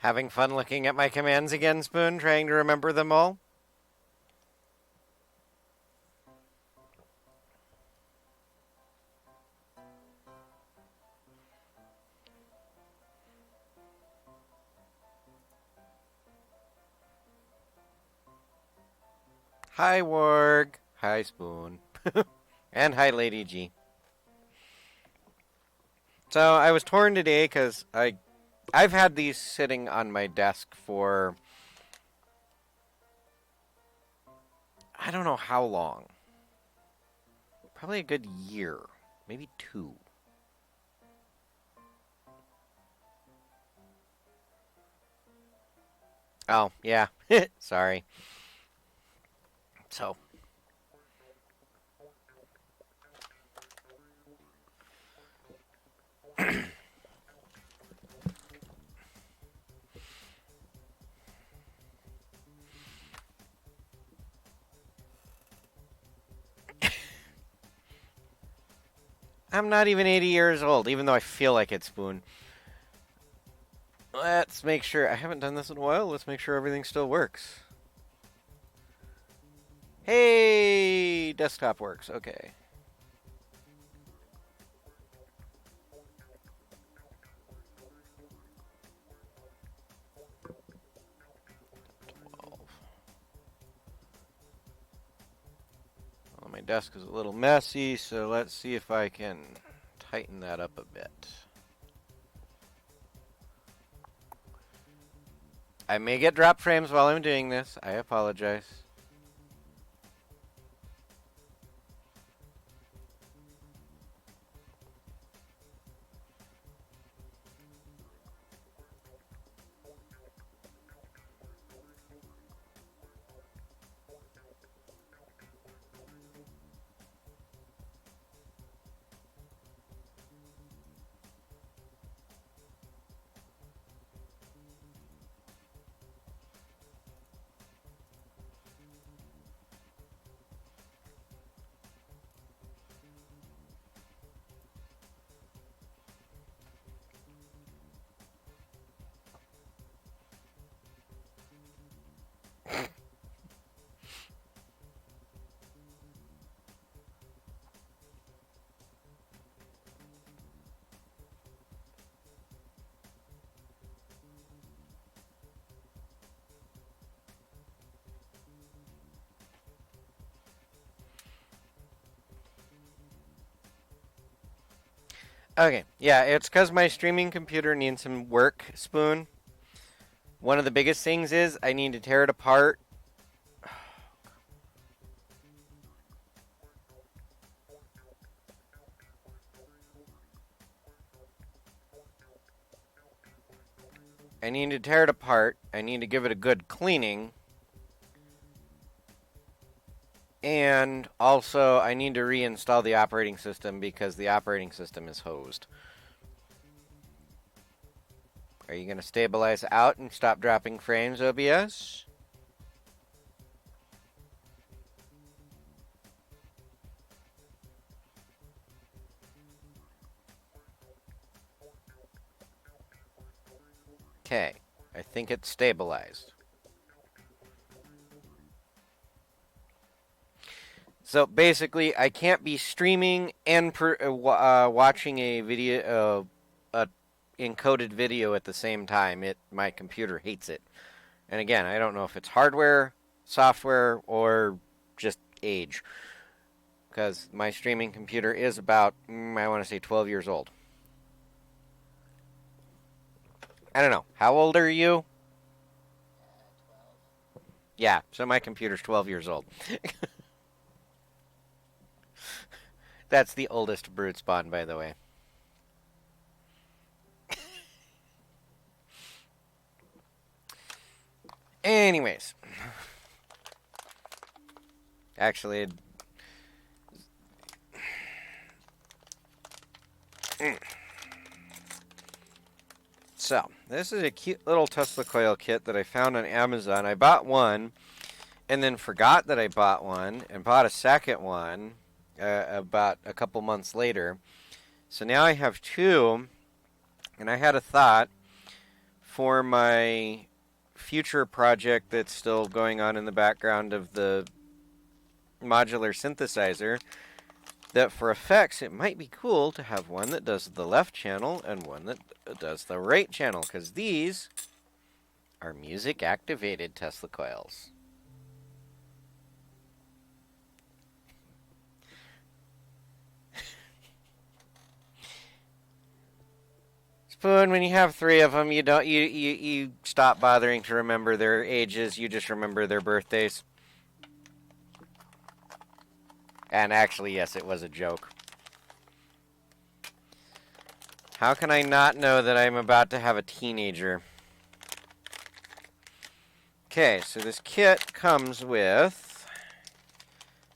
Having fun looking at my commands again, Spoon, trying to remember them all? Hi, Warg. Hi, Spoon. And hi, Lady G. So I was torn today because I've had these sitting on my desk for I don't know how long. Probably a good year, maybe 2. Oh, yeah. Sorry. So, I'm not even 80 years old, even though I feel like it, Spoon. Let's make sure. I haven't done this in a while. Let's make sure everything still works. Hey, desktop works. Okay. Well, my desk is a little messy, so let's see if I can tighten that up a bit. I may get drop frames while I'm doing this. I apologize. Okay, yeah, it's because my streaming computer needs some work, Spoon. One of the biggest things is I need to tear it apart. I need to tear it apart. I need to give it a good cleaning. And also, I need to reinstall the operating system because the operating system is hosed. Are you going to stabilize out and stop dropping frames, OBS? Okay, I think it's stabilized. So basically, I can't be streaming and watching a video, a encoded video at the same time. My computer hates it. And again, I don't know if it's hardware, software, or just age. Because my streaming computer is about, I want to say 12 years old. I don't know. How old are you? Yeah, so my computer's 12 years old. That's the oldest brood spawn, by the way. Anyways. Actually, so, this is a cute little Tesla Coil kit that I found on Amazon. I bought one, and then forgot that I bought one, and bought a second one about a couple months later. So now I have 2, and I had a thought. for my future project that's still going on in the background of the modular synthesizer, that for effects it might be cool to have one that does the left channel and one that does the right channel, because these are music activated Tesla coils. Spoon, when you have three of them, you stop bothering to remember their ages. You just remember their birthdays. And actually, yes, it was a joke. How can I not know that I'm about to have a teenager? Okay, so this kit comes with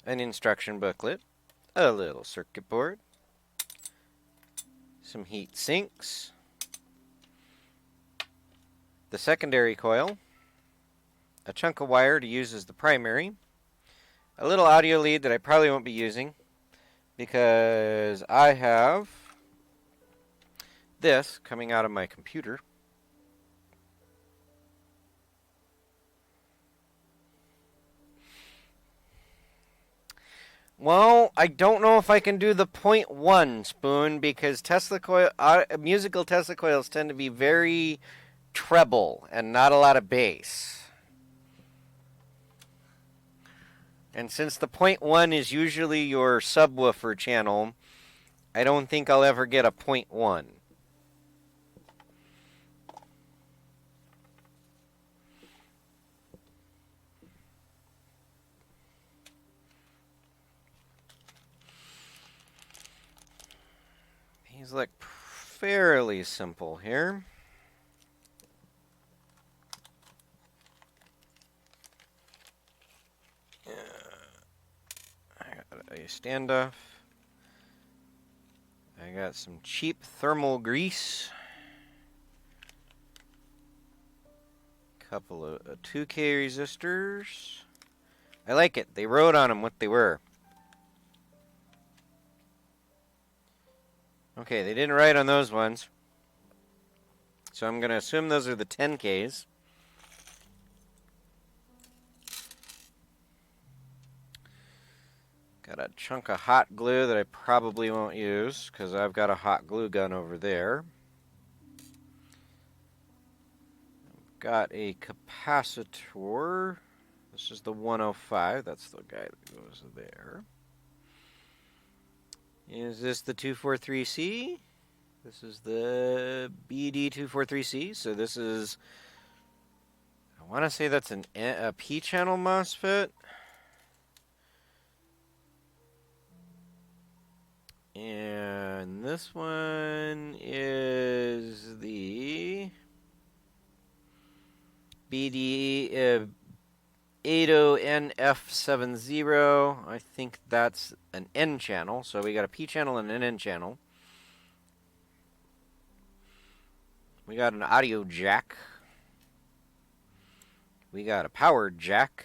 an instruction booklet, a little circuit board, some heat sinks, the secondary coil, a chunk of wire to use as the primary, a little audio lead that I probably won't be using because I have this coming out of my computer. Well, I don't know if I can do the 0.1 spoon because Tesla coil, musical Tesla coils tend to be very treble and not a lot of bass. And since the 0.1 is usually your subwoofer channel, I don't think I'll ever get a 0.1. These look fairly simple here. I got a standoff. I got some cheap thermal grease. Couple of 2K resistors. I like it. They wrote on them what they were. Okay, they didn't write on those ones. So I'm going to assume those are the 10Ks. Got a chunk of hot glue that I probably won't use because I've got a hot glue gun over there. I've got a capacitor. This is the 105. That's the guy that goes there. Is this the 243C? This is the BD243C. So this is, I want to say that's a P-channel MOSFET. And this one is the BD 80NF70. I think that's an N channel. So we got a P channel and an N channel. We got an audio jack. We got a power jack,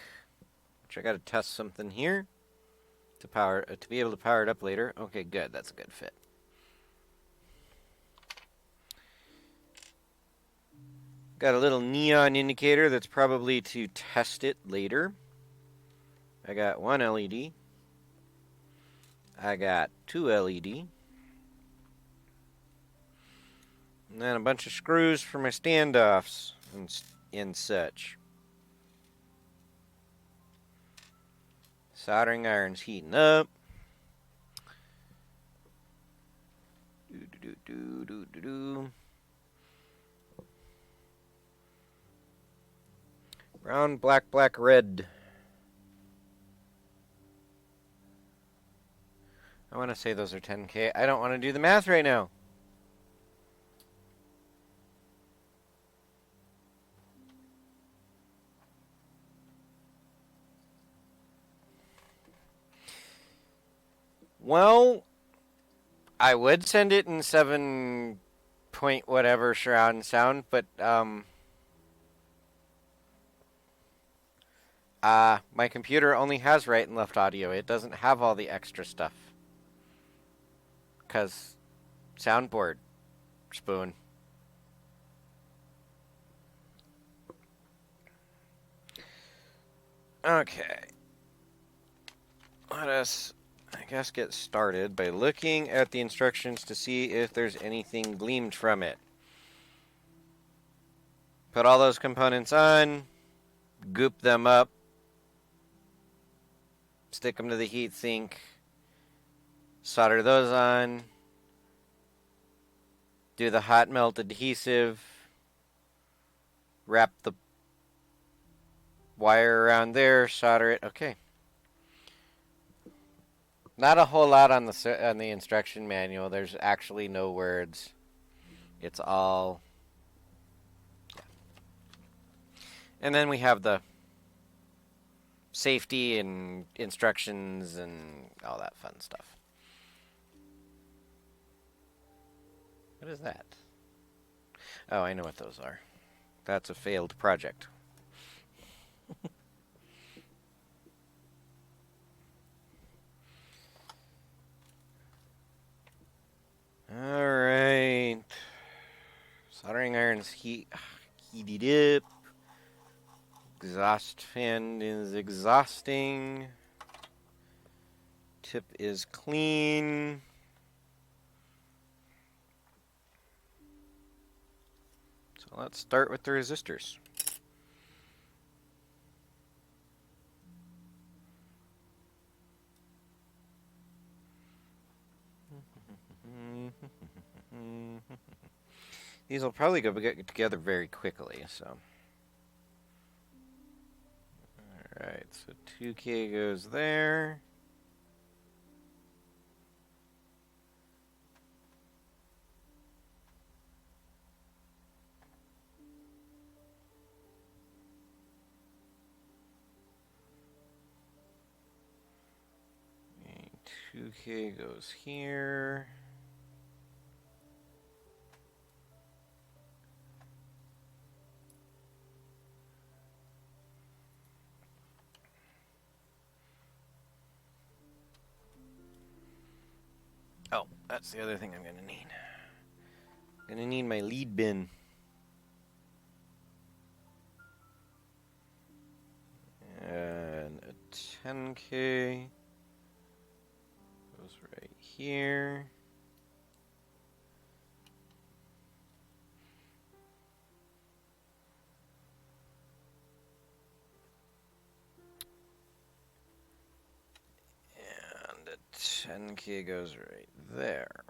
which I got to test something here to be able to power it up later. Okay, good. That's a good fit. Got a little neon indicator that's probably to test it later. I got one LED. I got two LED. And then a bunch of screws for my standoffs and such. Soldering iron's heating up. Brown, black, black, red. I want to say those are 10K. I don't want to do the math right now. Well, I would send it in 7 point whatever surround sound, but my computer only has right and left audio. It doesn't have all the extra stuff. 'Cause soundboard, spoon. Okay. Let us, I guess, get started by looking at the instructions to see if there's anything gleamed from it. Put all those components on, goop them up, stick them to the heatsink, solder those on, do the hot melt adhesive, wrap the wire around there, solder it. Okay. Not a whole lot on the instruction manual. There's actually no words. It's all. And then we have the safety and instructions and all that fun stuff. What is that? Oh, I know what those are. That's a failed project. All right. Soldering irons heated up. Exhaust fan is exhausting. Tip is clean. So let's start with the resistors. These will probably go together very quickly, so. Alright, so 2K goes there. And 2K goes here. Oh, that's the other thing I'm going to need. I'm going to need my lead bin. And a 10K goes right here. And a 10K goes right there.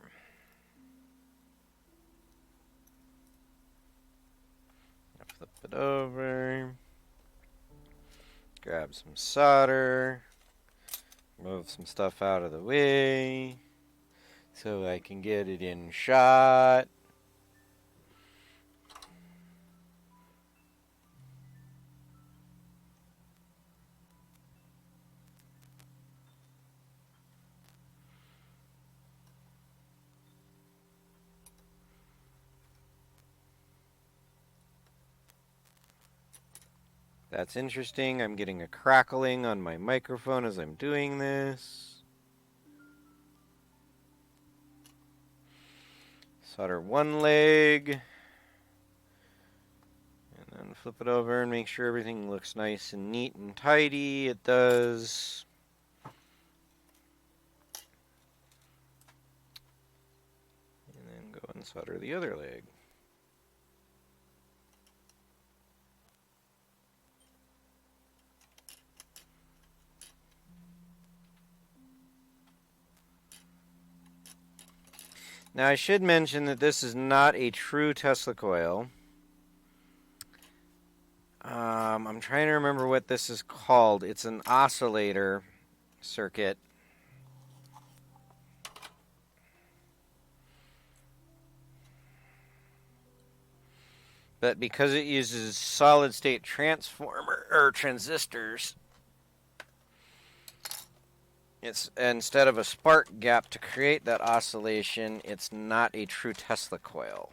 Flip it over. Grab some solder. Move some stuff out of the way so I can get it in shot. That's interesting. I'm getting a crackling on my microphone as I'm doing this. Solder one leg. And then flip it over and make sure everything looks nice and neat and tidy. It does. And then go and solder the other leg. Now I should mention that this is not a true Tesla coil. I'm trying to remember what this is called. It's an oscillator circuit. But because it uses solid state transformer or transistors, it's instead of a spark gap to create that oscillation, it's not a true Tesla coil.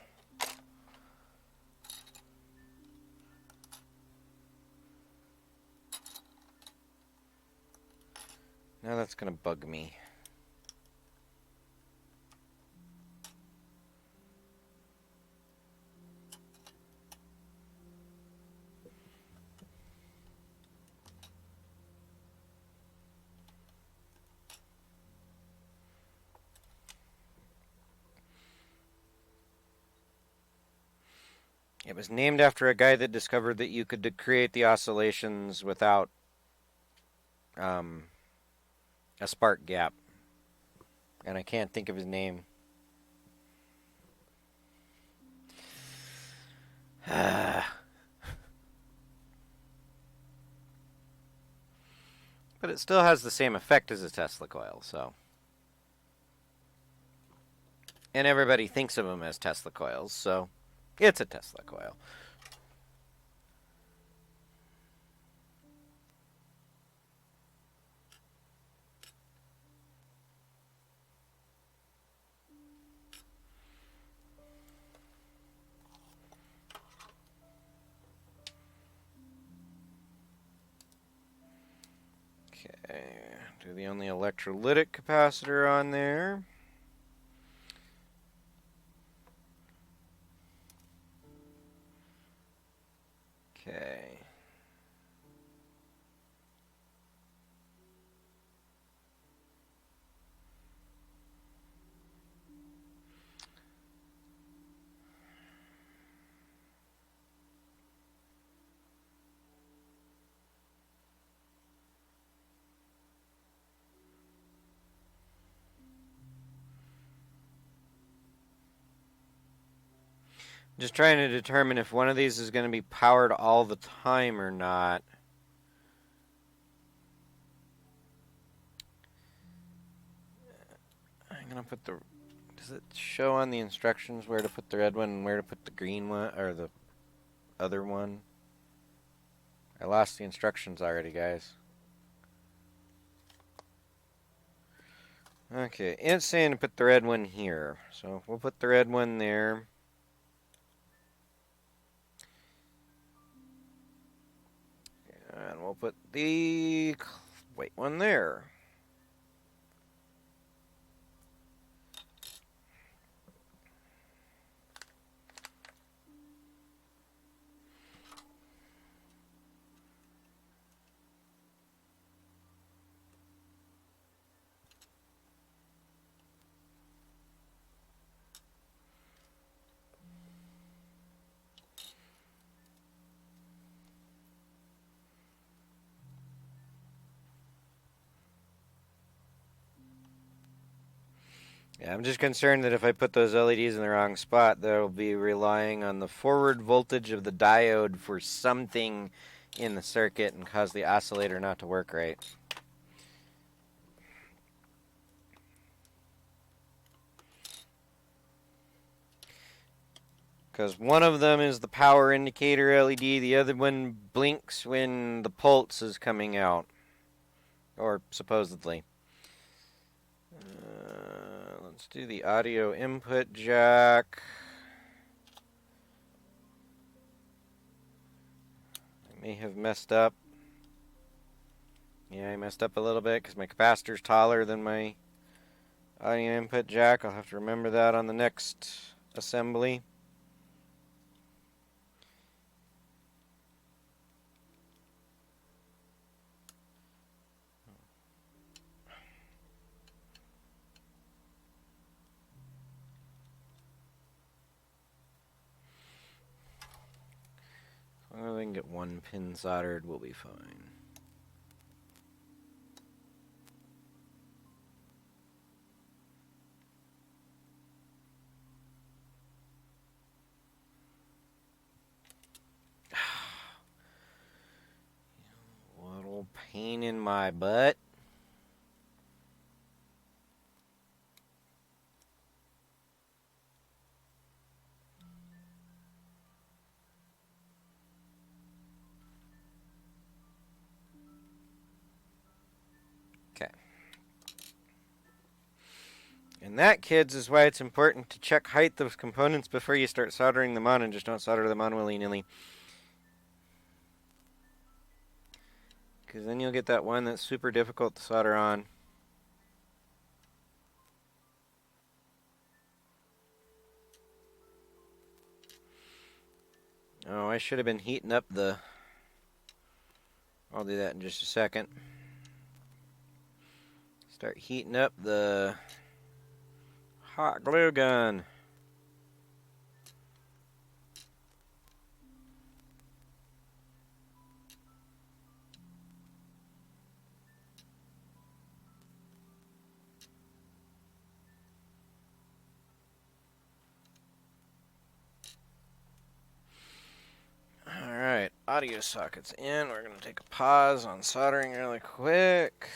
Now that's going to bug me. It was named after a guy that discovered that you could create the oscillations without um, a spark gap. And I can't think of his name. But it still has the same effect as a Tesla coil, so. And everybody thinks of them as Tesla coils, so it's a Tesla coil. Okay, do the only electrolytic capacitor on there. Okay. Just trying to determine if one of these is going to be powered all the time or not. I'm going to put the... Does it show on the instructions where to put the red one and where to put the green one, or the other one? I lost the instructions already, guys. Okay, it's saying to put the red one here. So we'll put the red one there. And we'll put the white one there. Yeah, I'm just concerned that if I put those LEDs in the wrong spot, they'll be relying on the forward voltage of the diode for something in the circuit and cause the oscillator not to work right. Because one of them is the power indicator LED, the other one blinks when the pulse is coming out. Or supposedly. Let's do the audio input jack. I may have messed up. Yeah, I messed up a little bit because my capacitor's taller than my audio input jack. I'll have to remember that on the next assembly. As long as I can get one pin soldered, we'll be fine. Little pain in my butt. Okay. And that, kids, is why it's important to check height of components before you start soldering them on, and just don't solder them on willy-nilly. Because then you'll get that one that's super difficult to solder on. Oh, I should have been heating up the... I'll do that in just a second. Start heating up the hot glue gun. audio sockets in. We're going to take a pause on soldering really quick.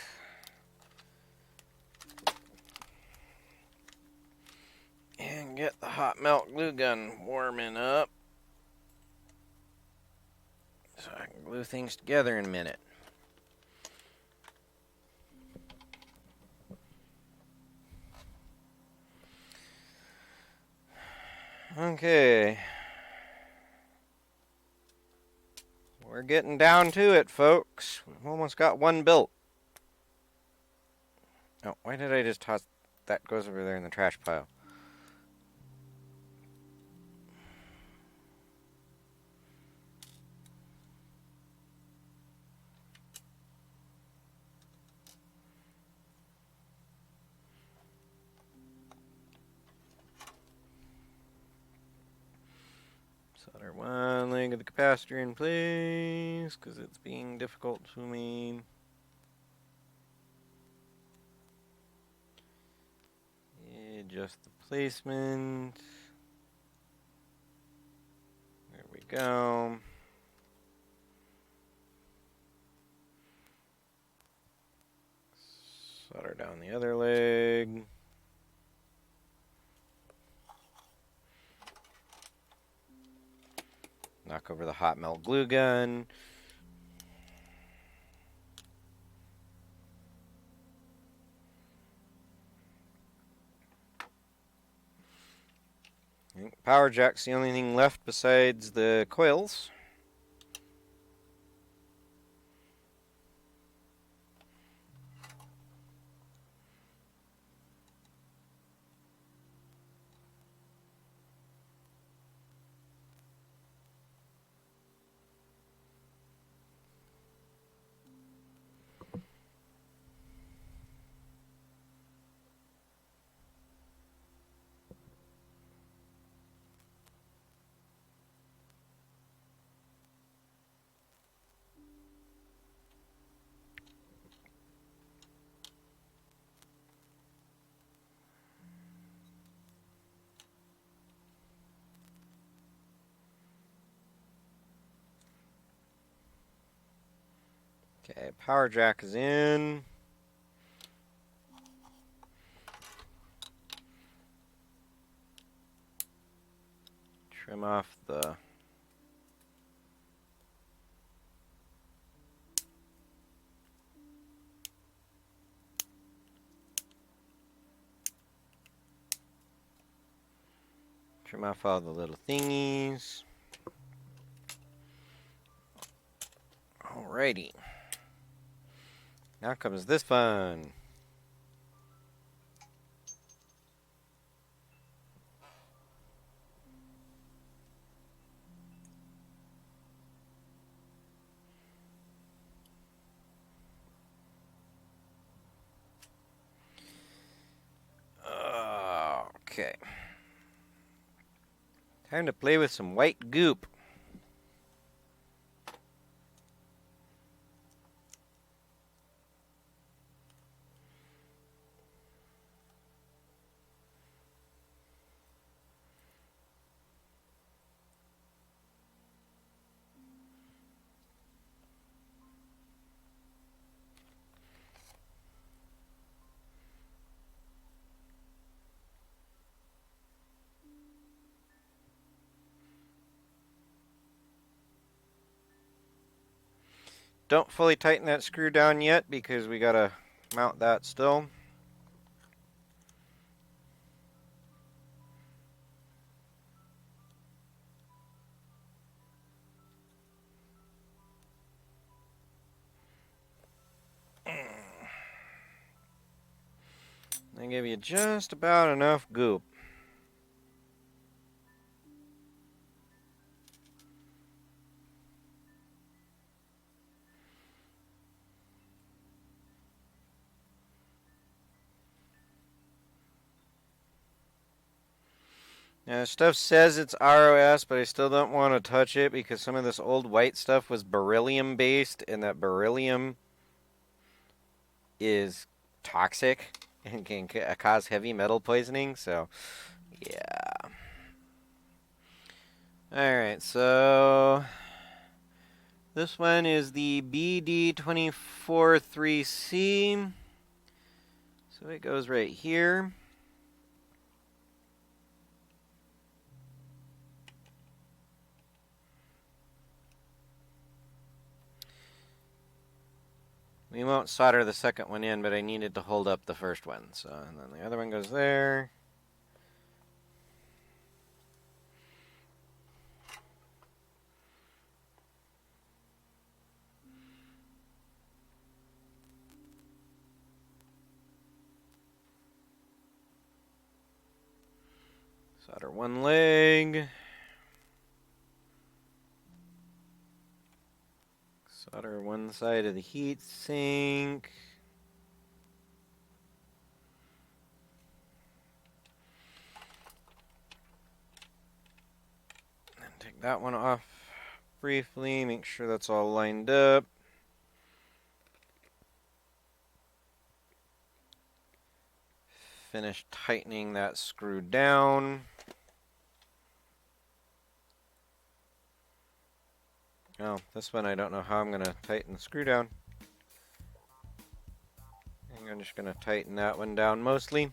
And get the hot melt glue gun warming up, so I can glue things together in a minute. Okay. We're getting down to it, folks. We've almost got one built. Oh, why did I just toss... That goes over there in the trash pile. Solder one leg of the capacitor in place, because it's being difficult to me. Adjust the placement. There we go. Solder down the other leg. Knock over the hot melt glue gun. Power jack's the only thing left besides the coils. Okay, power jack is in. Trim off the all the little thingies. Alrighty. Now comes this fun. Okay. Time to play with some white goop. Don't fully tighten that screw down yet because we gotta mount that still. I give you just about enough goop. Now, stuff says it's ROS, but I still don't want to touch it because some of this old white stuff was beryllium based, and that beryllium is toxic and can cause heavy metal poisoning, so yeah. Alright, so This one is the BD243C. So it goes right here. We won't solder the second one in, but I needed to hold up the first one. So, and then the other one goes there. Solder one leg. Solder one side of the heat sink. And take that one off briefly. Make sure that's all lined up. Finish tightening that screw down. Oh, this one I don't know how I'm going to tighten the screw down. I'm just going to tighten that one down mostly.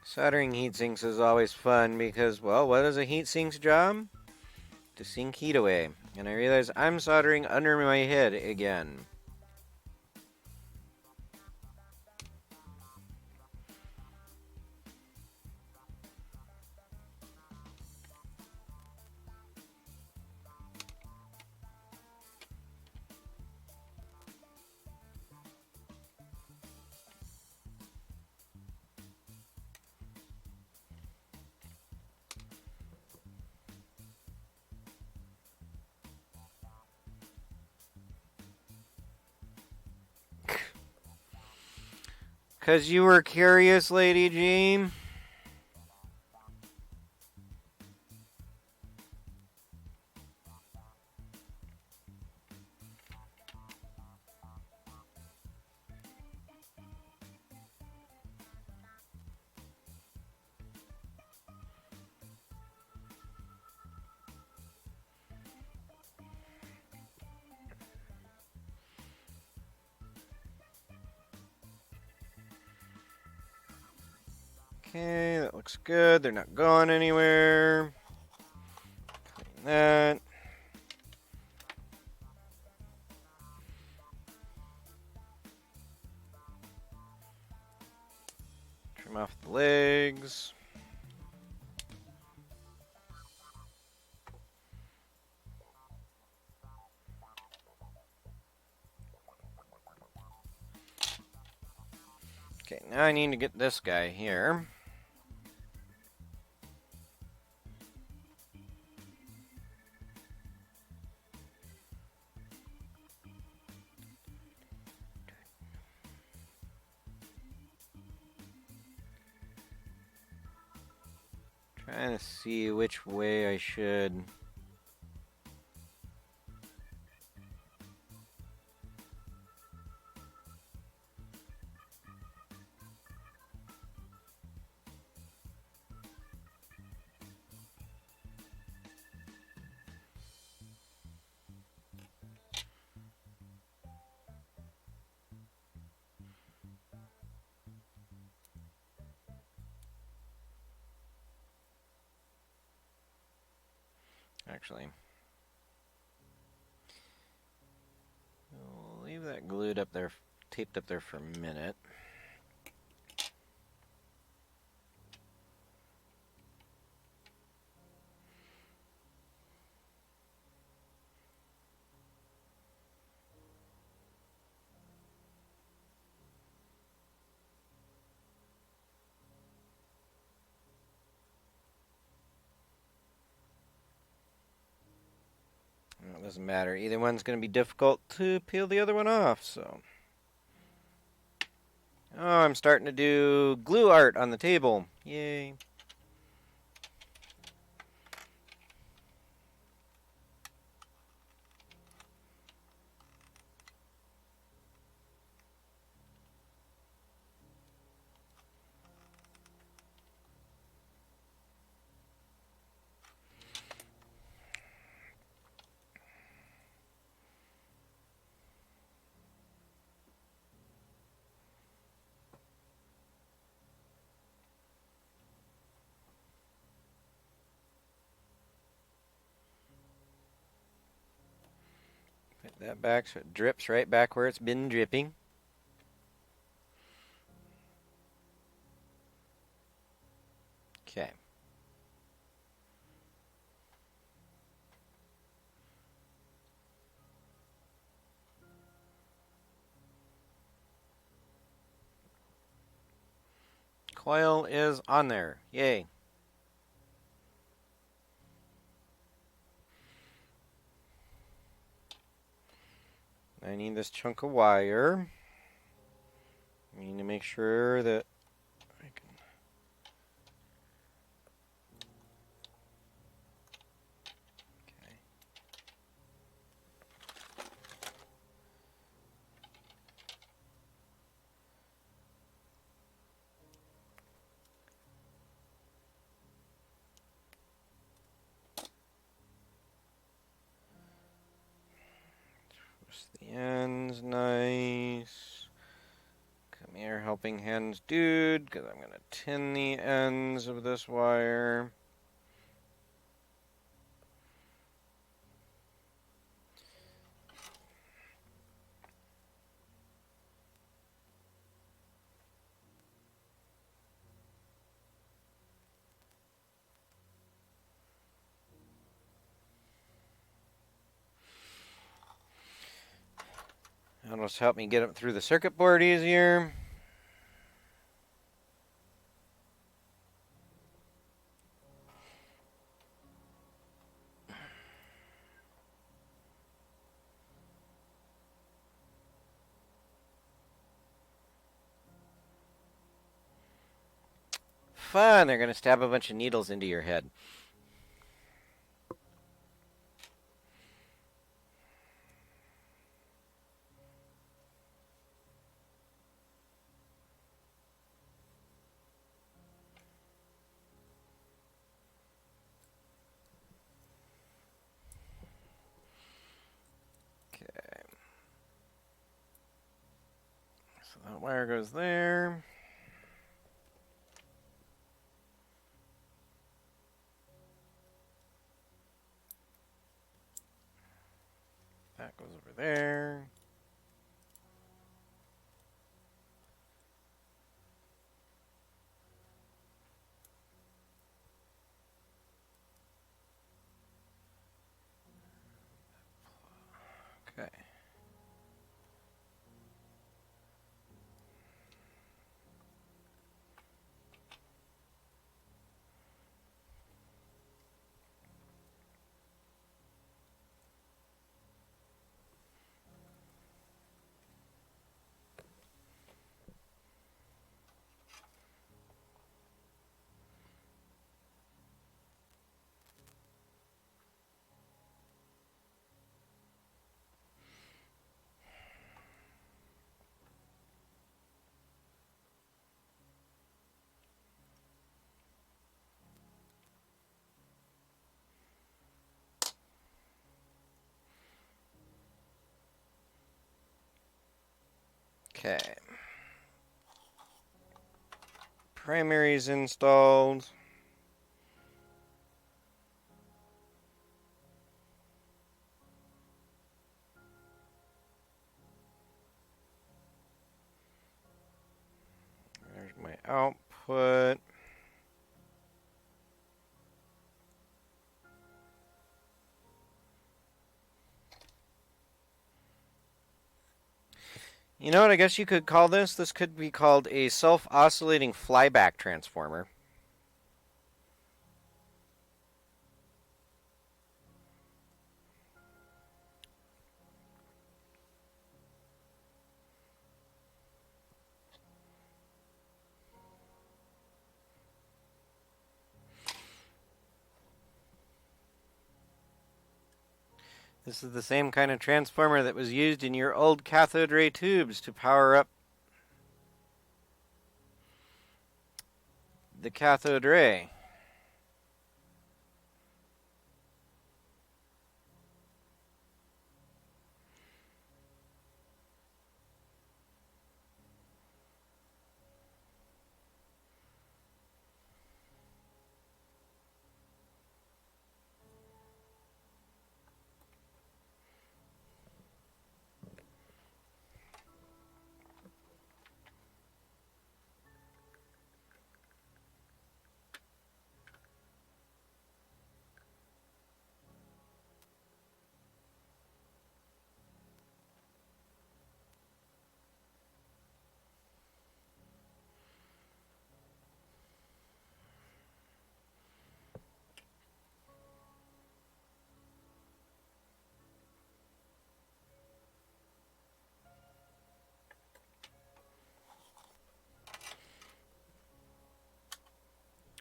Soldering heat sinks is always fun because, well, what is a heat sink's job? To sink heat away. And I realize I'm soldering under my head again. Cause you were curious, Lady G? Okay, that looks good. They're not going anywhere. Clean that. Trim off the legs. Okay, now I need to get this guy here. Trying to see which way I should. Actually, we'll leave that glued up there, taped up there for a minute. Doesn't matter. Either one's going to be difficult to peel the other one off, so. Oh, I'm starting to do glue art on the table. Yay. Put that back so it drips right back where it's been dripping. Okay. Coil is on there. Yay. I need this chunk of wire. I need to make sure that I can. Okay. Twist the ends nice. Come here, helping hands, dude, because I'm going to tin the ends of this wire. That'll just help me get it through the circuit board easier. Fun, they're going to stab a bunch of needles into your head. So that wire goes there. That goes over there. Okay. Okay. Primary's installed. There's my output. You know what I guess you could call this? This could be called a self-oscillating flyback transformer. This is the same kind of transformer that was used in your old cathode ray tubes to power up the cathode ray.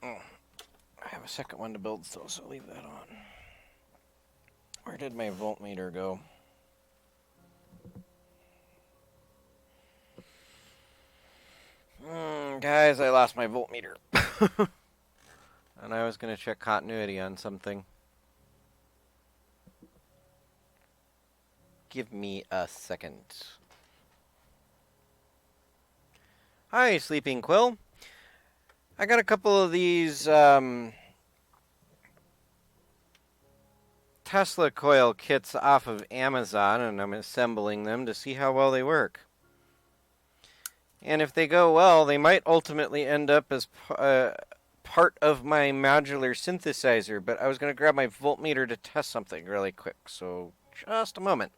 Oh, I have a second one to build still, so leave that on. Where did my voltmeter go? Guys, I lost my voltmeter. And I was going to check continuity on something. Give me a second. Hi, Sleeping Quill. I got a couple of these Tesla Coil kits off of Amazon, and I'm assembling them to see how well they work. And if they go well, they might ultimately end up as part of my modular synthesizer, but I was going to grab my voltmeter to test something really quick, so just a moment.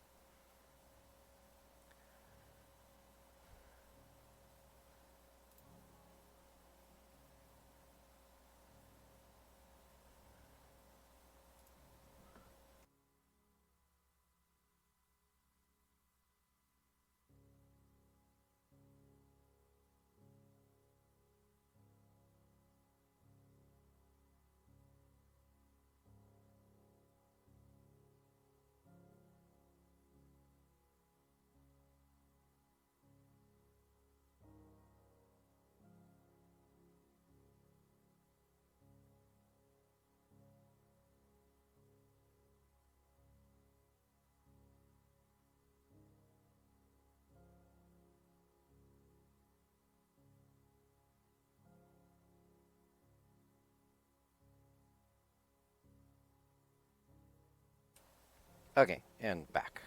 Okay, and back.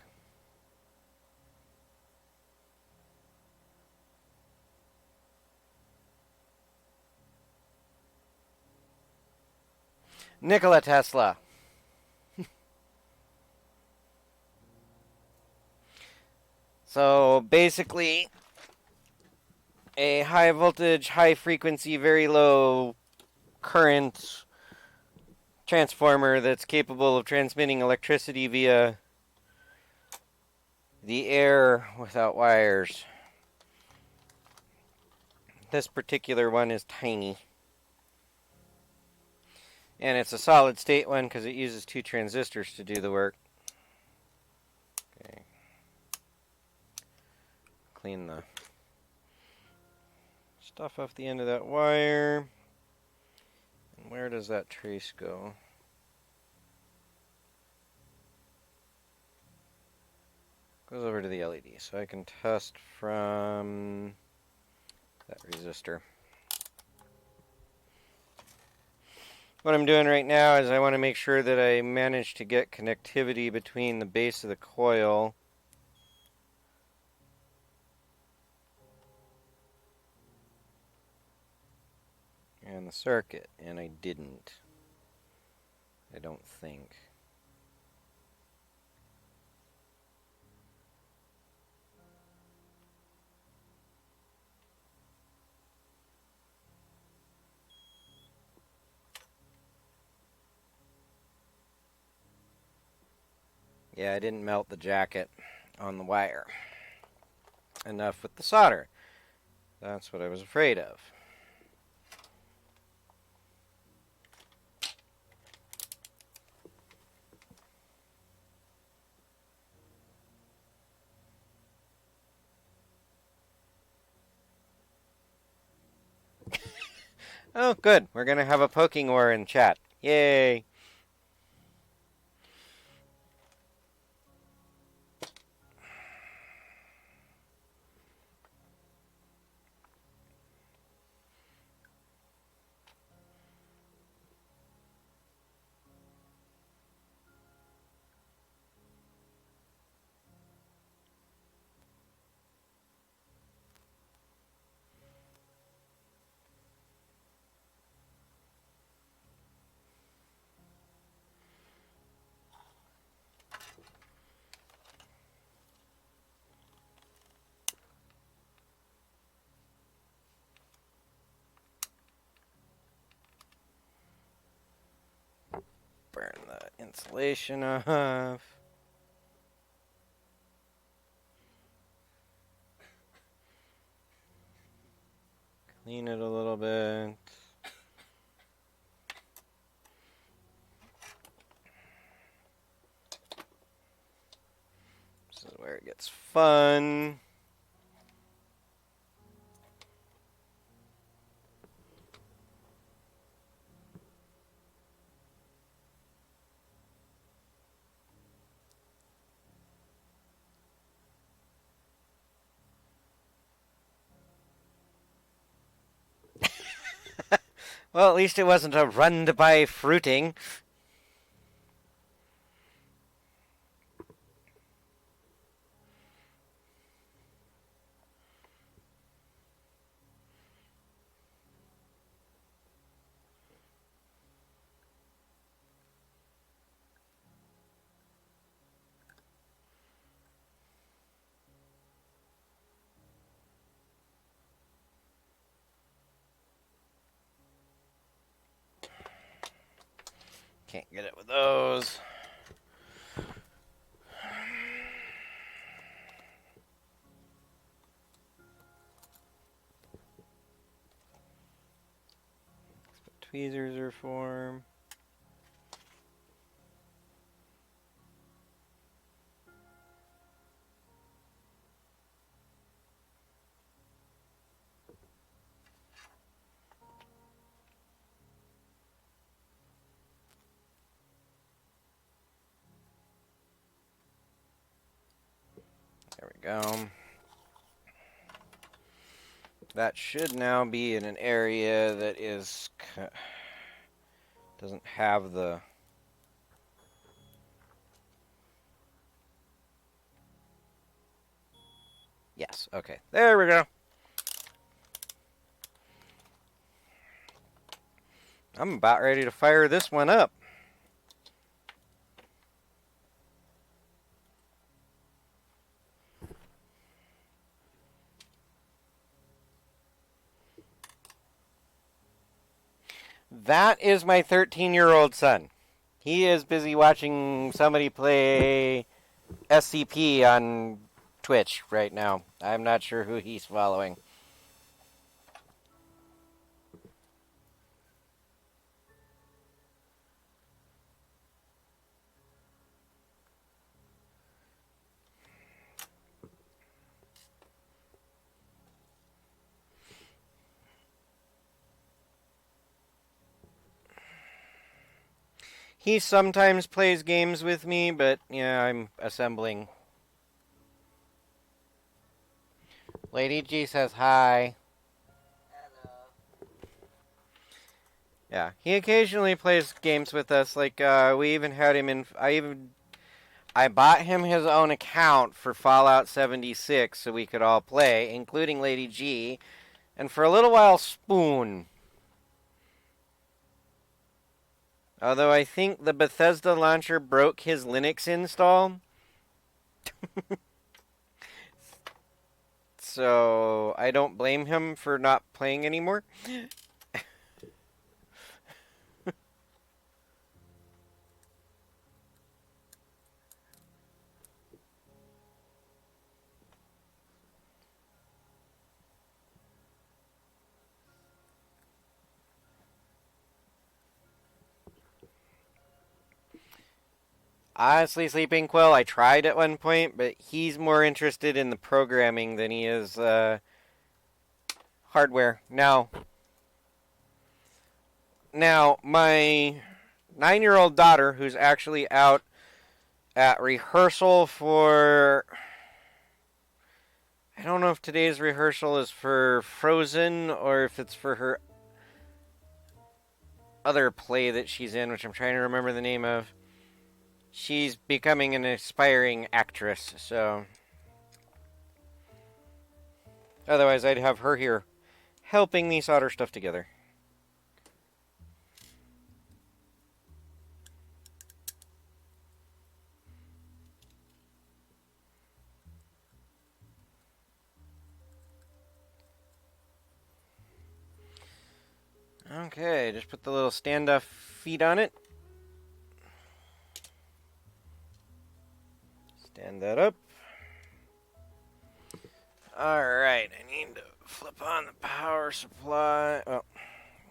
Nikola Tesla. So basically, a high voltage, high frequency, very low current transformer that's capable of transmitting electricity via the air without wires. This particular one is tiny. And it's a solid state one because it uses 2 transistors to do the work. Okay. Clean the stuff off the end of that wire. And where does that trace go? Goes over to the LED, so I can test from that resistor. What I'm doing right now is I want to make sure that I manage to get connectivity between the base of the coil and the circuit, and I didn't. I don't think. Yeah, I didn't melt the jacket on the wire enough with the solder. That's what I was afraid of. Oh, good. We're gonna have a poking war in chat. Yay! Burn the insulation off. Clean it a little bit. This is where it gets fun. Well, at least it wasn't a run to buy fruiting. Can't get it with those. Tweezers are for. There we go. That should now be in an area that is doesn't have the yes, okay. There we go. I'm about ready to fire this one up. That is my 13-year-old son. He is busy watching somebody play SCP on Twitch right now. I'm not sure who he's following. He sometimes plays games with me, but yeah, I'm assembling. Lady G says hi. Hello. Yeah, he occasionally plays games with us. Like we even had him in. I bought him his own account for Fallout 76 so we could all play, including Lady G, and for a little while Spoon. Although I think the Bethesda launcher broke his Linux install. So I don't blame him for not playing anymore. Honestly, Sleeping Quill, I tried at one point, but he's more interested in the programming than he is hardware. Now, Now, my 9-year-old daughter, who's actually out at rehearsal for... I don't know if today's rehearsal is for Frozen or if it's for her other play that she's in, which I'm trying to remember the name of. She's becoming an aspiring actress, so... Otherwise, I'd have her here helping me solder stuff together. Okay, just put the little stand-up feet on it. Stand that up. Alright, I need to flip on the power supply. Well,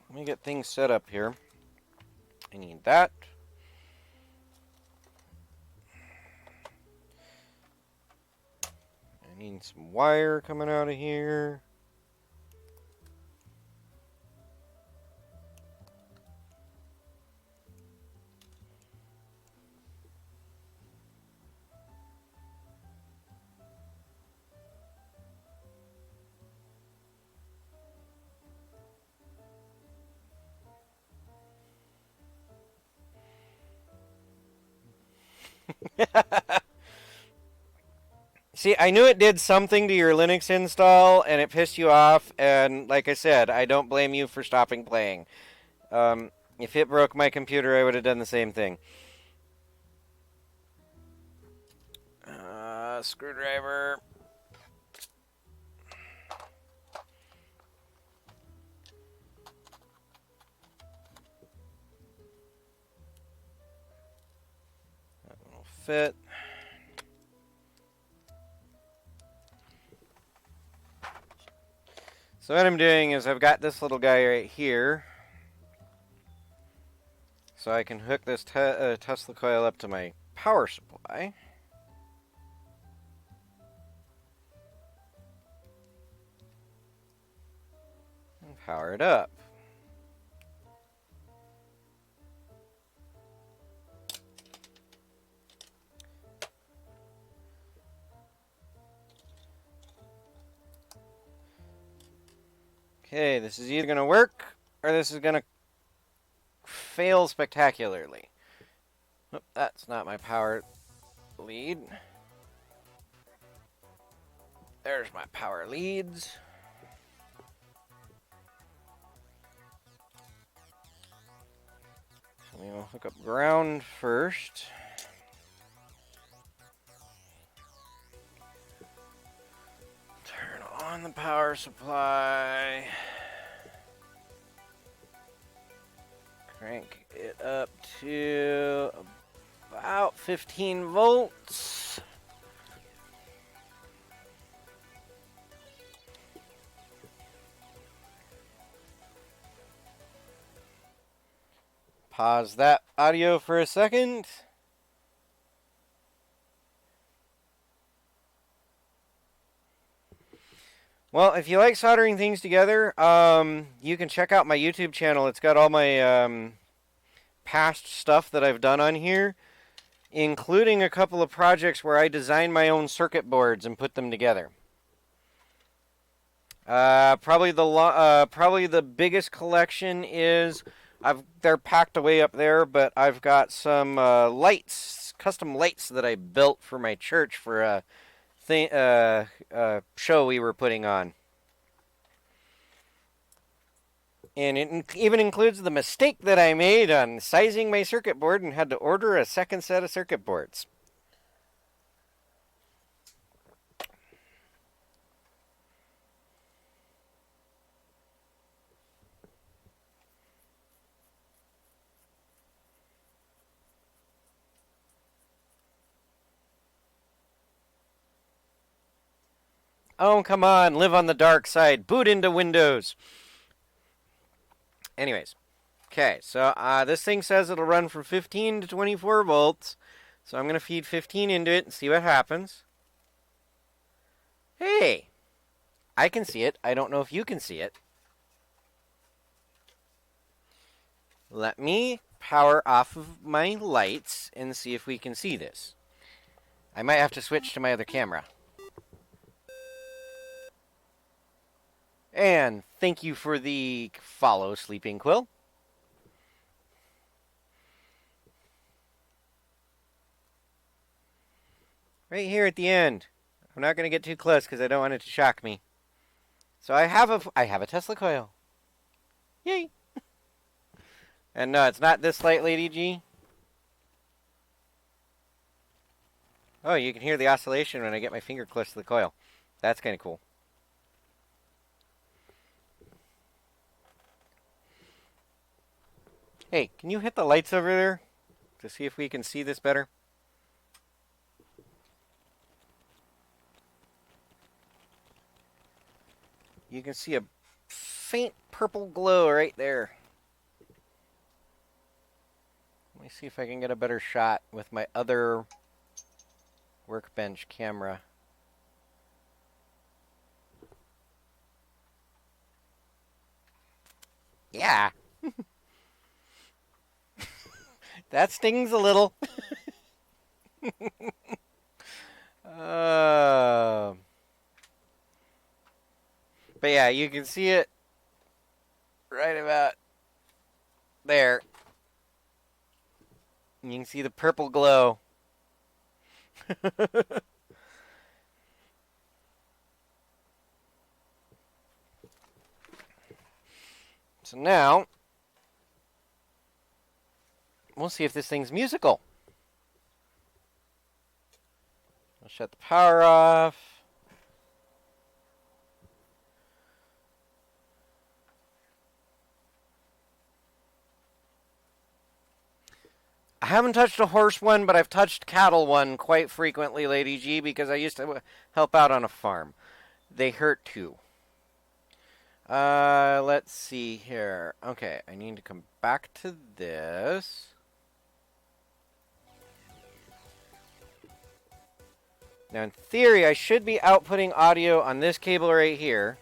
let me get things set up here. I need that. I need some wire coming out of here. See, I knew it did something to your Linux install, and it pissed you off, and like I said, I don't blame you for stopping playing. If it broke my computer, I would have done the same thing. Screwdriver. That will fit. So what I'm doing is I've got this little guy right here. So I can hook this Tesla coil up to my power supply. And power it up. Okay, this is either going to work or this is going to fail spectacularly. Oh, that's not my power lead. There's my power leads. We will hook up ground first. Turn on the power supply. Crank it up to about 15 volts. Pause that audio for a second. Well, if you like soldering things together, you can check out my YouTube channel. It's got all my past stuff that I've done on here, including a couple of projects where I designed my own circuit boards and put them together. Probably the biggest collection is they're packed away up there, but I've got some lights, custom lights that I built for my church for a show we were putting on. And it even includes the mistake that I made on sizing my circuit board and had to order a second set of circuit boards. Oh, come on, live on the dark side. Boot into Windows. Anyways, okay, so this thing says it'll run from 15 to 24 volts. So I'm going to feed 15 into it and see what happens. Hey, I can see it. I don't know if you can see it. Let me power off of my lights and see if we can see this. I might have to switch to my other camera. And thank you for the follow, Sleeping Quill. Right here at the end. I'm not going to get too close because I don't want it to shock me. So I have a Tesla coil. Yay! And no, it's not this light, Lady G. Oh, you can hear the oscillation when I get my finger close to the coil. That's kind of cool. Hey, can you hit the lights over there to see if we can see this better? You can see a faint purple glow right there. Let me see if I can get a better shot with my other workbench camera. Yeah. That stings a little. But yeah, you can see it right about there. You can see the purple glow. So now, we'll see if this thing's musical. I'll shut the power off. I haven't touched a horse one, but I've touched cattle one quite frequently, Lady G, because I used to help out on a farm. They hurt too. Let's see here. Okay, I need to come back to this. Now, in theory, I should be outputting audio on this cable right here.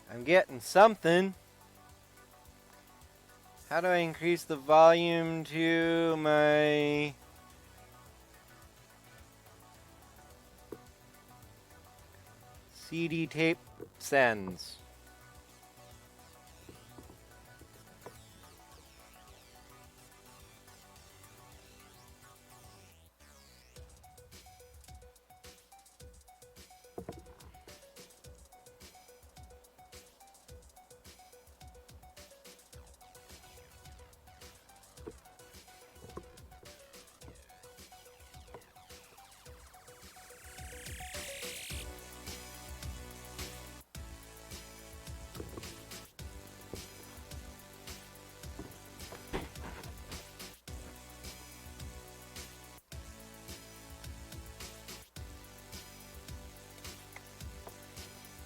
I'm getting something. How do I increase the volume to my... CD tape sends?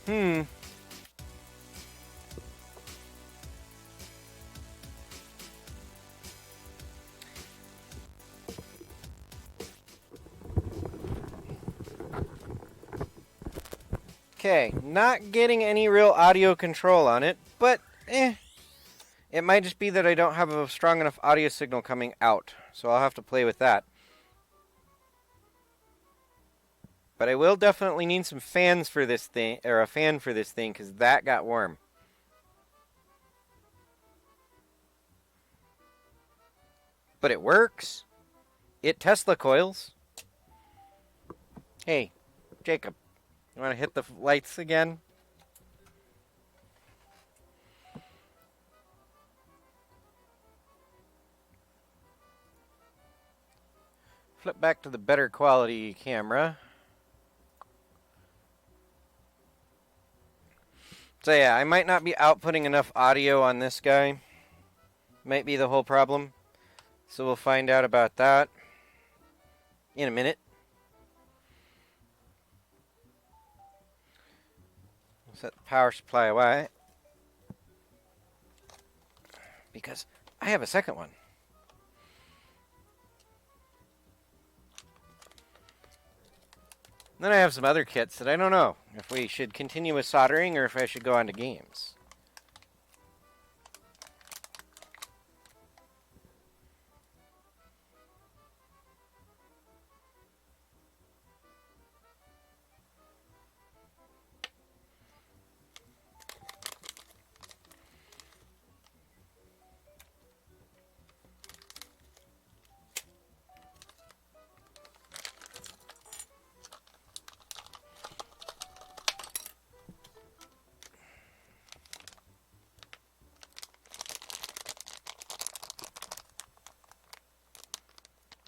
Hmm. Okay, not getting any real audio control on it, but it might just be that I don't have a strong enough audio signal coming out, so I'll have to play with that. But I will definitely need some fans for this thing, or a fan for this thing, because that got warm. But it works. It Tesla coils. Hey, Jacob, you want to hit the lights again? Flip back to the better quality camera. So yeah, I might not be outputting enough audio on this guy. Might be the whole problem. So we'll find out about that in a minute. Set the power supply away. Because I have a second one. Then I have some other kits that I don't know if we should continue with soldering or if I should go on to games.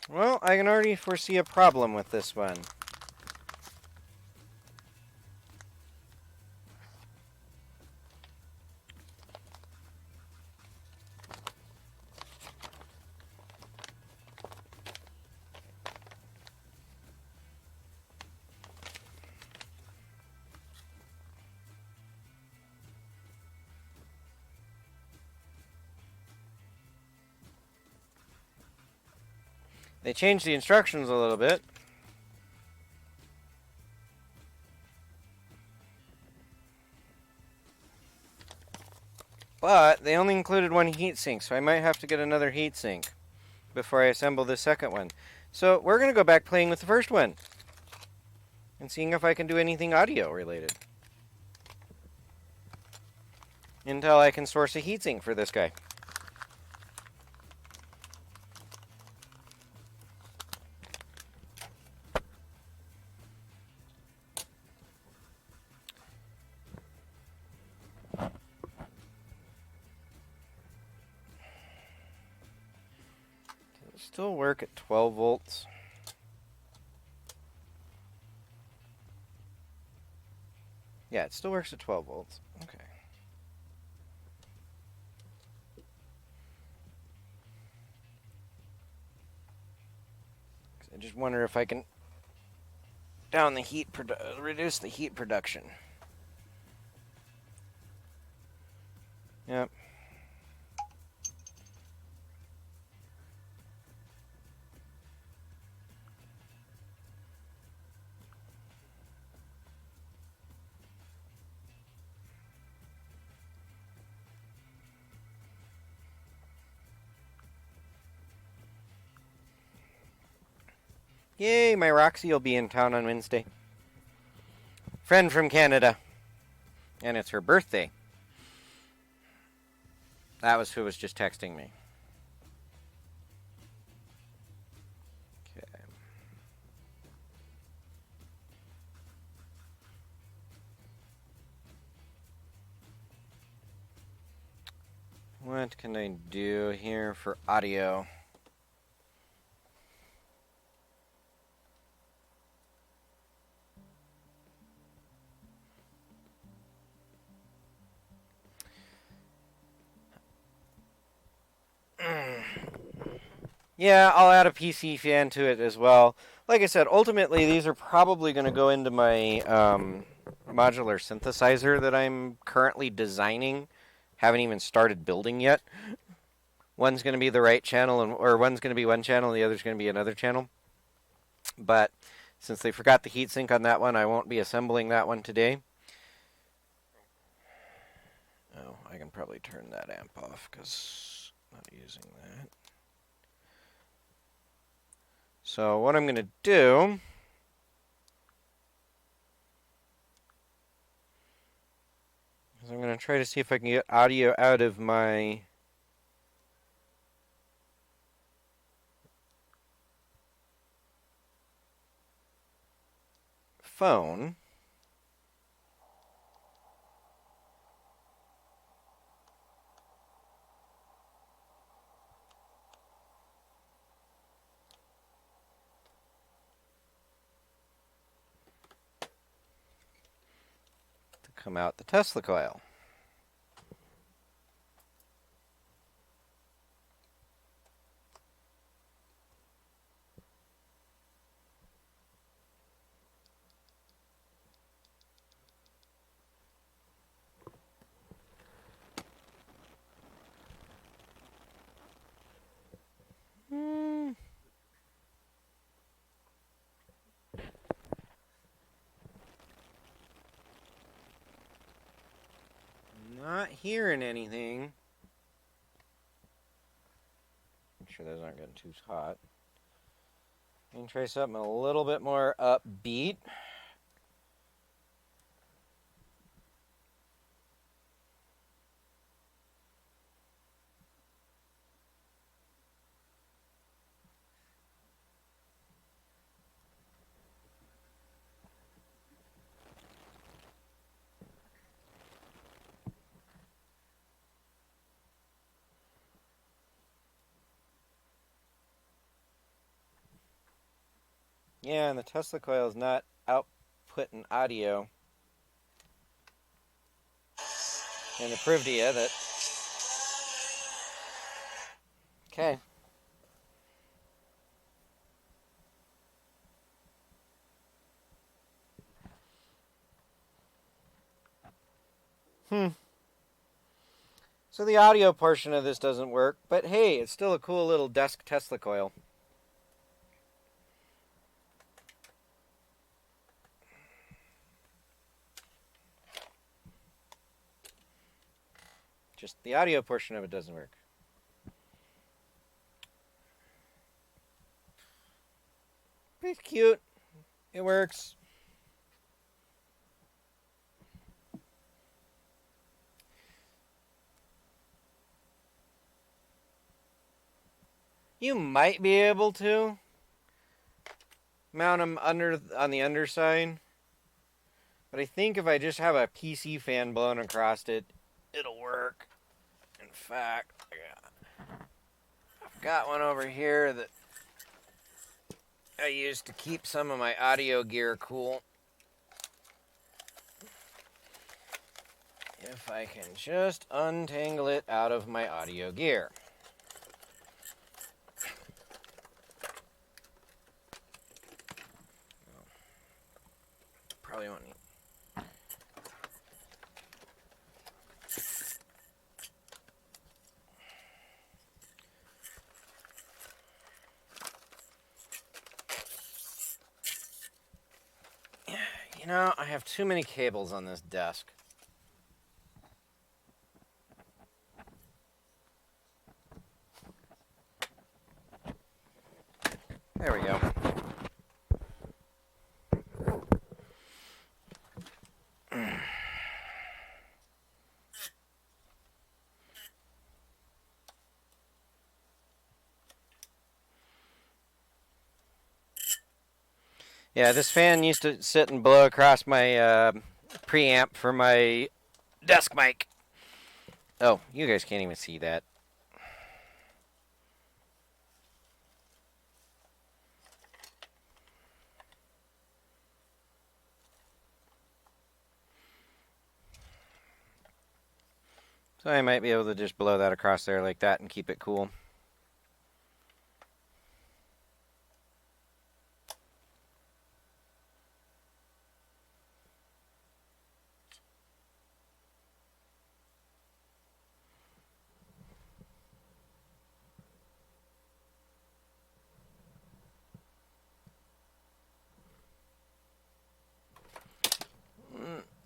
Well, I can already foresee a problem with this one. They changed the instructions a little bit. But they only included one heatsink, so I might have to get another heatsink before I assemble the second one. So we're going to go back playing with the first one and seeing if I can do anything audio related until I can source a heatsink for this guy. Does it still work at 12 volts? Yeah, it still works at 12 volts. Okay. I just wonder if I can reduce the heat production. Yep. Yay, my Roxy will be in town on Wednesday. Friend from Canada. And it's her birthday. That was who was just texting me. Okay. What can I do here for audio? Yeah, I'll add a PC fan to it as well. Like I said, ultimately these are probably going to go into my modular synthesizer that I'm currently designing. Haven't even started building yet. One's going to be the right channel, or one's going to be one channel, and the other's going to be another channel. But since they forgot the heatsink on that one, I won't be assembling that one today. Oh, I can probably turn that amp off because I'm not using that. So what I'm going to do is I'm going to try to see if I can get audio out of my phone. come out the Tesla coil. Not hearing anything. Make sure those aren't getting too hot. I can try something a little bit more upbeat. Yeah, and the Tesla coil is not outputting audio. And to prove to you that... Okay. So the audio portion of this doesn't work, but hey, it's still a cool little desk Tesla coil. Just the audio portion of it doesn't work. It's cute. It works. You might be able to mount them on the underside, but I think if I just have a PC fan blown across it, it'll work. In fact, I've got one over here that I use to keep some of my audio gear cool. If I can just untangle it out of my audio gear. Probably won't need. You know, I have too many cables on this desk. There we go. Yeah, this fan used to sit and blow across my preamp for my desk mic. Oh, you guys can't even see that. So I might be able to just blow that across there like that and keep it cool.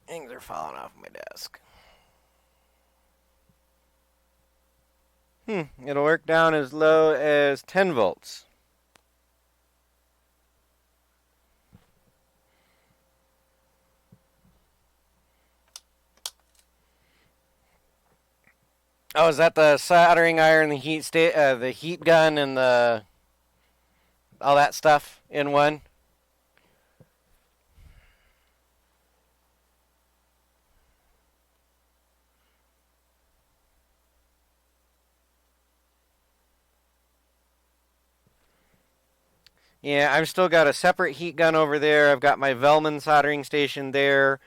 Things are falling off my desk. It'll work down as low as 10 volts. Oh, is that the soldering iron, the heat gun, and all that stuff in one? Yeah, I've still got a separate heat gun over there. I've got my Velman soldering station there.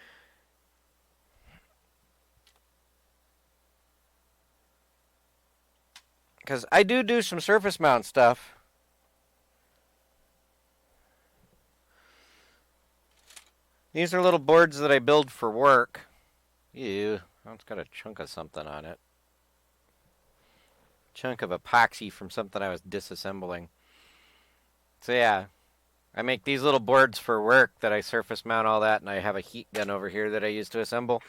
Because I do some surface mount stuff. These are little boards that I build for work. Ew, it's got a chunk of something on it. Chunk of epoxy from something I was disassembling. So yeah, I make these little boards for work that I surface mount all that, and I have a heat gun over here that I use to assemble.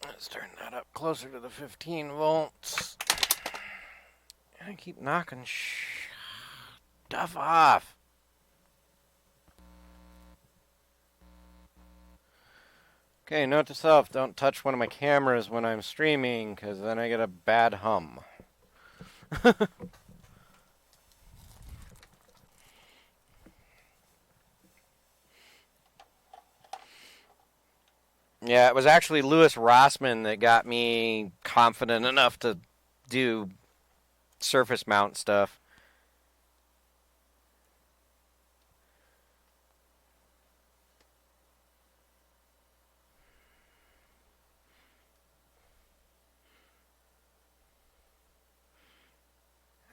Let's turn that up closer to the 15 volts. I keep knocking stuff off. Okay, note to self, don't touch one of my cameras when I'm streaming, because then I get a bad hum. Yeah, it was actually Louis Rossman that got me confident enough to do surface mount stuff.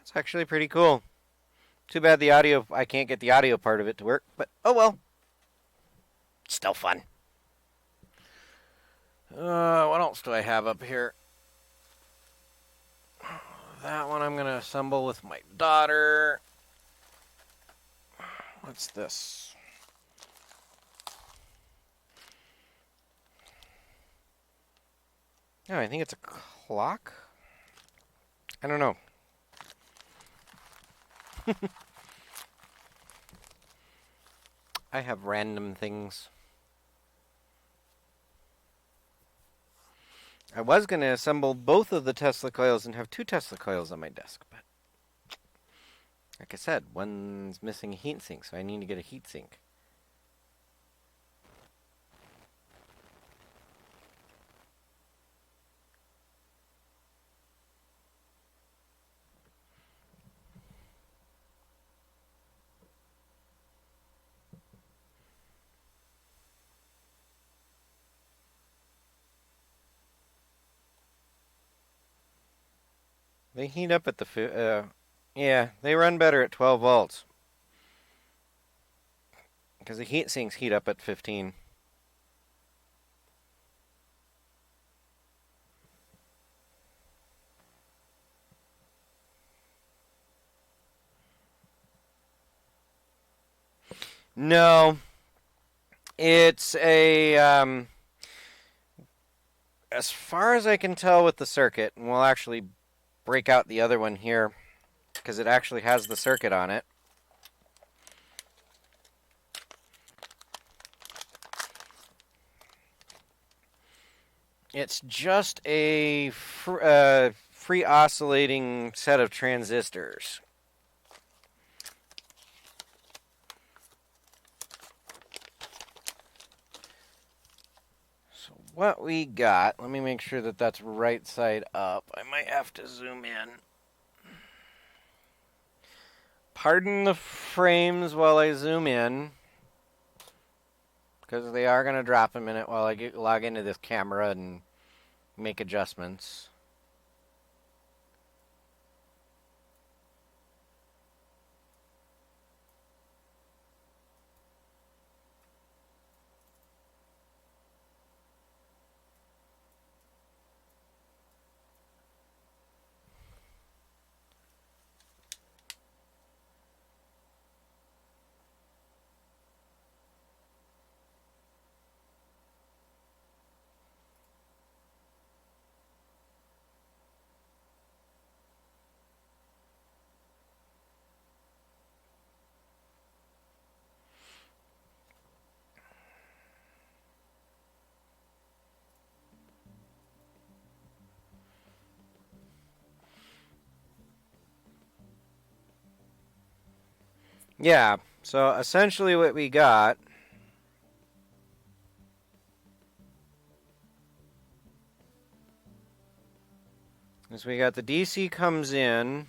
It's actually pretty cool. Too bad the audio, I can't get the audio part of it to work, but oh well. Still fun. What else do I have up here? That one I'm going to assemble with my daughter. What's this? Oh, I think it's a clock? I don't know. I have random things. I was going to assemble both of the Tesla coils and have 2 Tesla coils on my desk, but like I said, one's missing a heatsink, so I need to get a heatsink. They heat up at the yeah, they run better at 12 volts. Because the heat sinks heat up at 15. No, it's a as far as I can tell with the circuit, and we'll actually break out the other one here because it actually has the circuit on it. It's just a free oscillating set of transistors. So what we got, let me make sure that that's right side up. I might have to zoom in. Pardon the frames while I zoom in, because they are going to drop a minute while I log into this camera and make adjustments. Yeah, so essentially what we got is we got the DC comes in,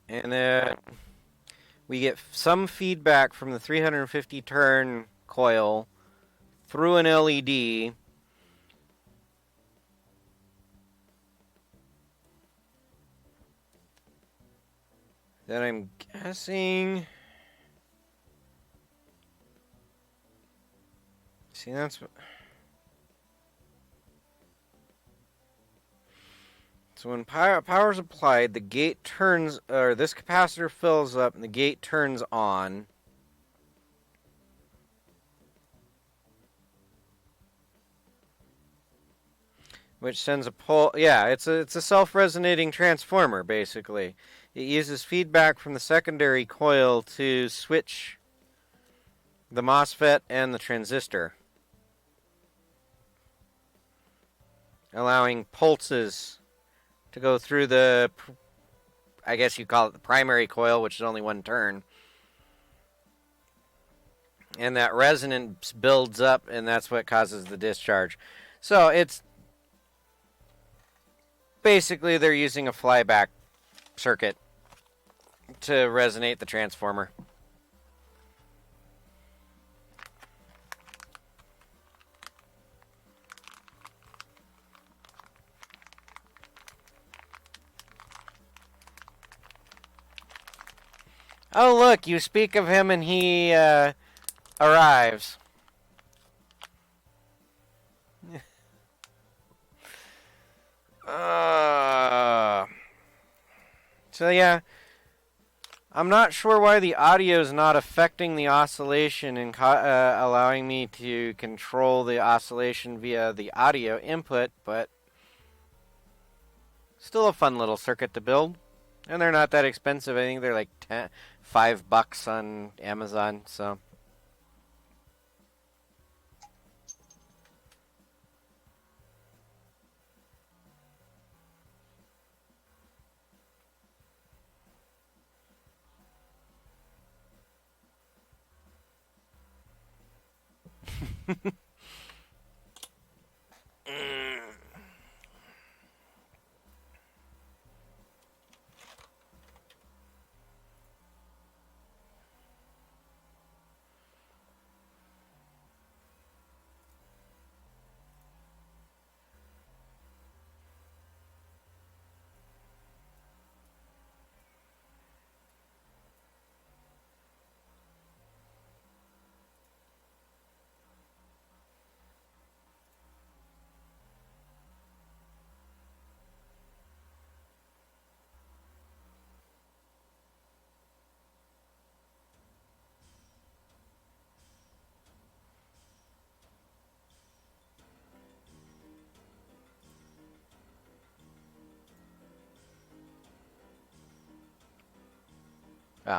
and We get some feedback from the 350 turn coil through an LED. Then I'm guessing... See, that's... So when power is applied, the gate turns, or this capacitor fills up and the gate turns on. Which sends a pulse. Yeah, it's a self-resonating transformer, basically. It uses feedback from the secondary coil to switch the MOSFET and the transistor, allowing pulses to go through the, I guess you call it the primary coil, which is only one turn. And that resonance builds up, and that's what causes the discharge. So it's basically they're using a flyback circuit to resonate the transformer. Oh, look, you speak of him and he arrives. So yeah, I'm not sure why the audio is not affecting the oscillation and allowing me to control the oscillation via the audio input, but still a fun little circuit to build. And they're not that expensive. I think they're like $5 on Amazon, so...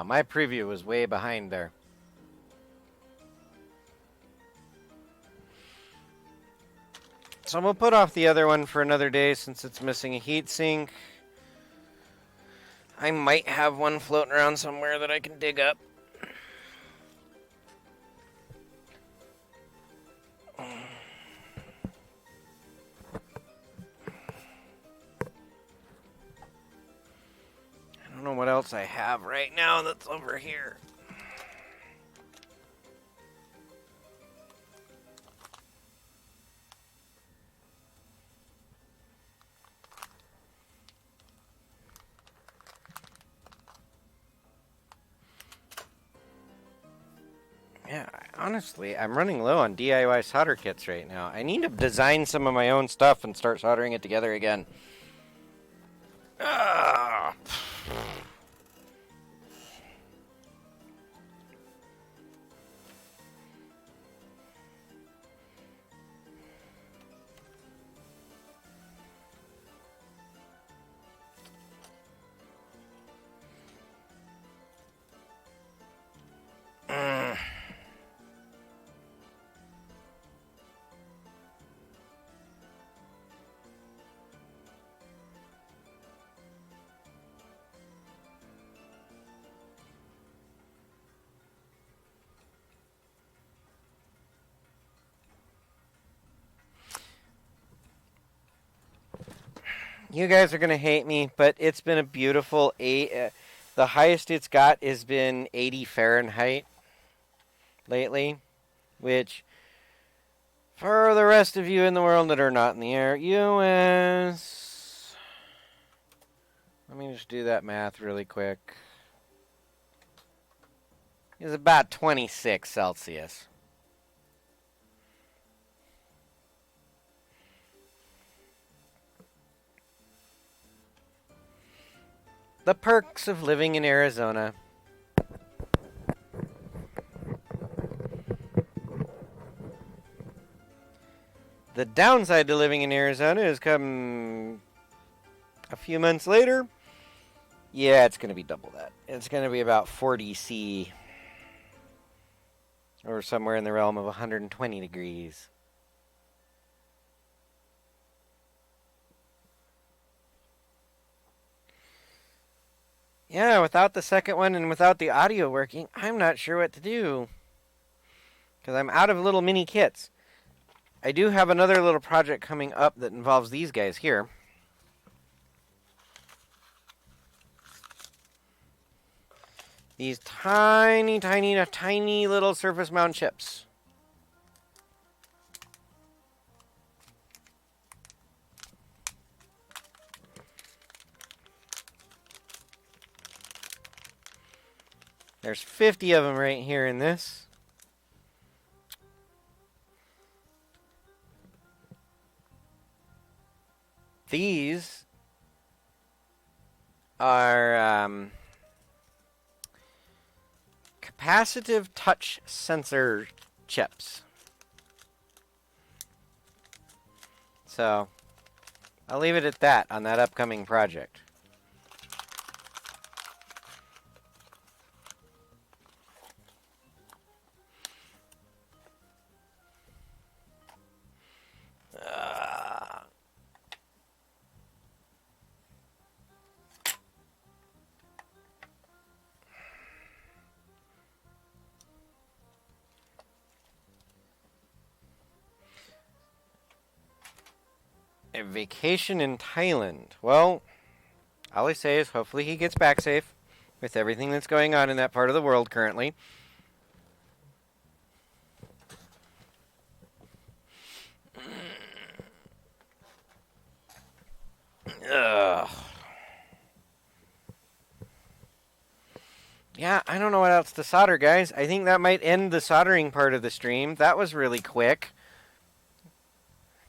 my preview was way behind there. So I'm going to put off the other one for another day since it's missing a heatsink. I might have one floating around somewhere that I can dig up. I don't know what else I have right now that's over here. Yeah, honestly, I'm running low on DIY solder kits right now. I need to design some of my own stuff and start soldering it together again. Ah. You guys are going to hate me, but it's been a beautiful The highest it's got has been 80 Fahrenheit lately, which for the rest of you in the world that are not in the air, US. Let me just do that math really quick. Is about 26 Celsius. The perks of living in Arizona. The downside to living in Arizona is come a few months later. Yeah, it's going to be double that. It's going to be about 40 C. Or somewhere in the realm of 120 degrees. Yeah, without the second one and without the audio working, I'm not sure what to do. Because I'm out of little mini kits. I do have another little project coming up that involves these guys here. These tiny, tiny, tiny little surface mount chips. There's 50 of them right here in this. These are capacitive touch sensor chips. So, I'll leave it at that on that upcoming project. A vacation in Thailand. Well, all I say is hopefully he gets back safe with everything that's going on in that part of the world currently. Ugh. Yeah, I don't know what else to solder, guys. I think that might end the soldering part of the stream. That was really quick.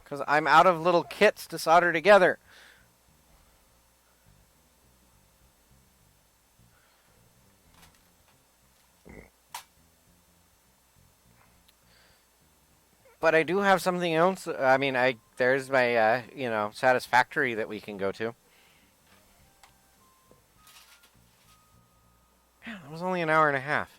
Because I'm out of little kits to solder together. But I do have something else. I mean, there's my, satisfactory that we can go to. Man, that was only an hour and a half.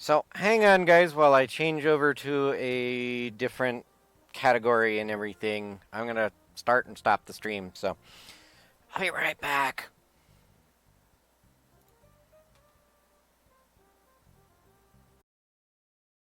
So hang on, guys, while I change over to a different category and everything. I'm going to start and stop the stream. So I'll be right back.